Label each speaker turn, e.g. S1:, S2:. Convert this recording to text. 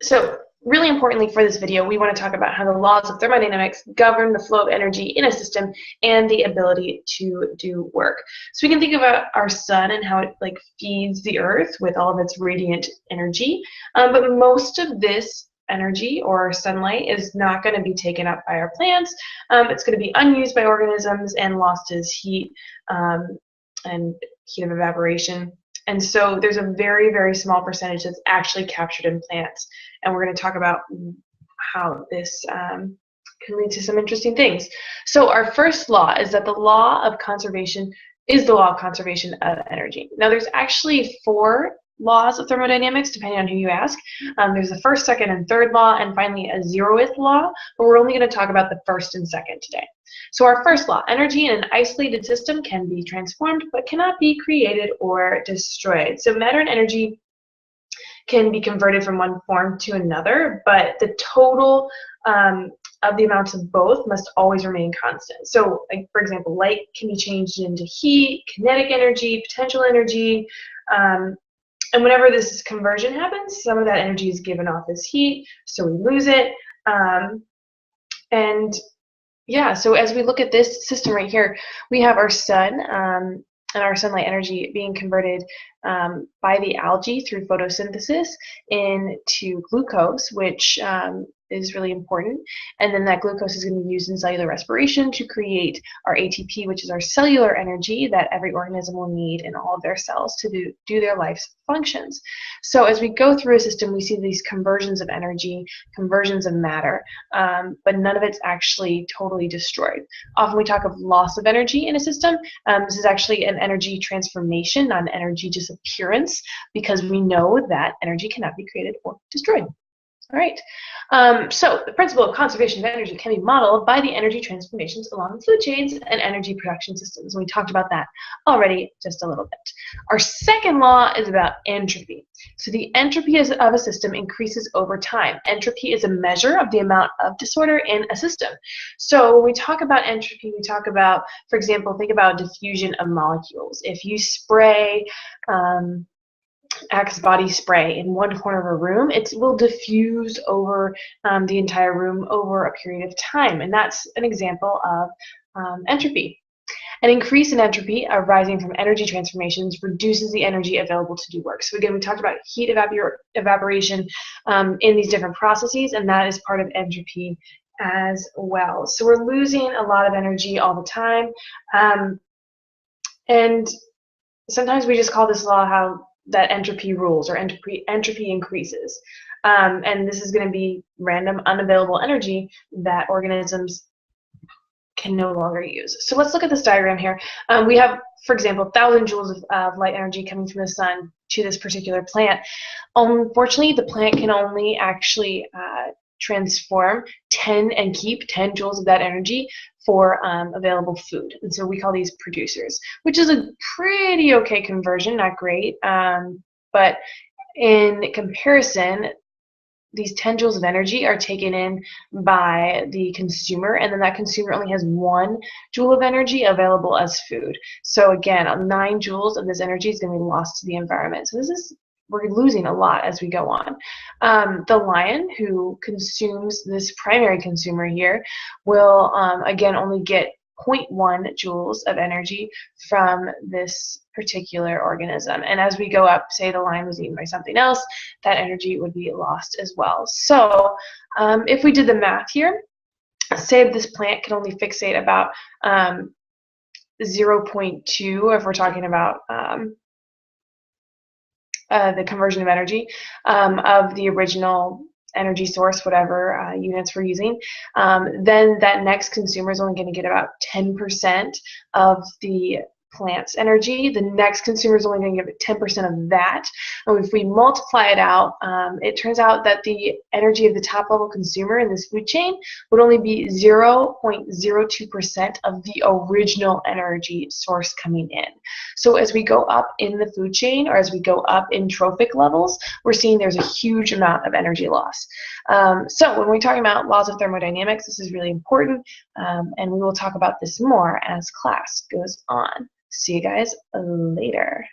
S1: So really importantly for this video, we want to talk about how the laws of thermodynamics govern the flow of energy in a system and the ability to do work. So we can think about our sun and how it feeds the earth with all of its radiant energy, but most of this energy or sunlight is not going to be taken up by our plants. It's going to be unused by organisms and lost as heat and heat of evaporation. And so there's a very, very small percentage that's actually captured in plants. And we're going to talk about how this can lead to some interesting things. So our first law is that the law of conservation is the law of conservation of energy. Now there's actually 4 laws of thermodynamics, depending on who you ask. There's the first, second, and third law, and finally a 0th law, but we're only going to talk about the first and second today. So our first law, energy in an isolated system can be transformed, but cannot be created or destroyed. So matter and energy can be converted from one form to another, but the total of the amounts of both must always remain constant. So, for example, light can be changed into heat, kinetic energy, potential energy, and whenever this conversion happens, some of that energy is given off as heat, so we lose it. And yeah, so as we look at this system right here, we have our sun and our sunlight energy being converted by the algae through photosynthesis into glucose, which is really important. And then that glucose is going to be used in cellular respiration to create our ATP, which is our cellular energy that every organism will need in all of their cells to do their life's functions. So as we go through a system, we see these conversions of energy, conversions of matter, but none of it's actually totally destroyed. Often we talk of loss of energy in a system. This is actually an energy transformation, not an energy disappearance, because we know that energy cannot be created or destroyed. All right, so the principle of conservation of energy can be modeled by the energy transformations along the food chains and energy production systems. And we talked about that already just a little bit. Our second law is about entropy. So the entropy of a system increases over time. Entropy is a measure of the amount of disorder in a system. So when we talk about entropy, we talk about, for example, think about diffusion of molecules. If you spray Axe body spray in one corner of a room, it will diffuse over the entire room over a period of time, and that's an example of entropy. An increase in entropy arising from energy transformations reduces the energy available to do work. So again, we talked about heat evaporation in these different processes, and that is part of entropy as well. So we're losing a lot of energy all the time, and sometimes we just call this law how that entropy rules, or entropy increases. And this is going to be random unavailable energy that organisms can no longer use. So let's look at this diagram here. We have, for example, 1,000 joules of light energy coming from the sun to this particular plant. Unfortunately, the plant can only actually transform 10 and keep 10 joules of that energy for available food. And so we call these producers, which is a pretty okay conversion, not great, but in comparison, these 10 joules of energy are taken in by the consumer, and then that consumer only has 1 joule of energy available as food. So again, 9 joules of this energy is going to be lost to the environment. So we're losing a lot as we go on. The lion, who consumes this primary consumer here, will again only get 0.1 joules of energy from this particular organism. And as we go up, say the lion was eaten by something else, that energy would be lost as well. So if we did the math here, say this plant can only fixate about 0.2, if we're talking about the conversion of energy of the original energy source, whatever units we're using, then that next consumer is only going to get about 10% of the plant's energy. The next consumer is only going to give it 10% of that. And if we multiply it out, it turns out that the energy of the top level consumer in this food chain would only be 0.02% of the original energy source coming in. So as we go up in the food chain, or as we go up in trophic levels, we're seeing there's a huge amount of energy loss. So when we're talking about laws of thermodynamics, this is really important, and we will talk about this more as class goes on. See you guys later.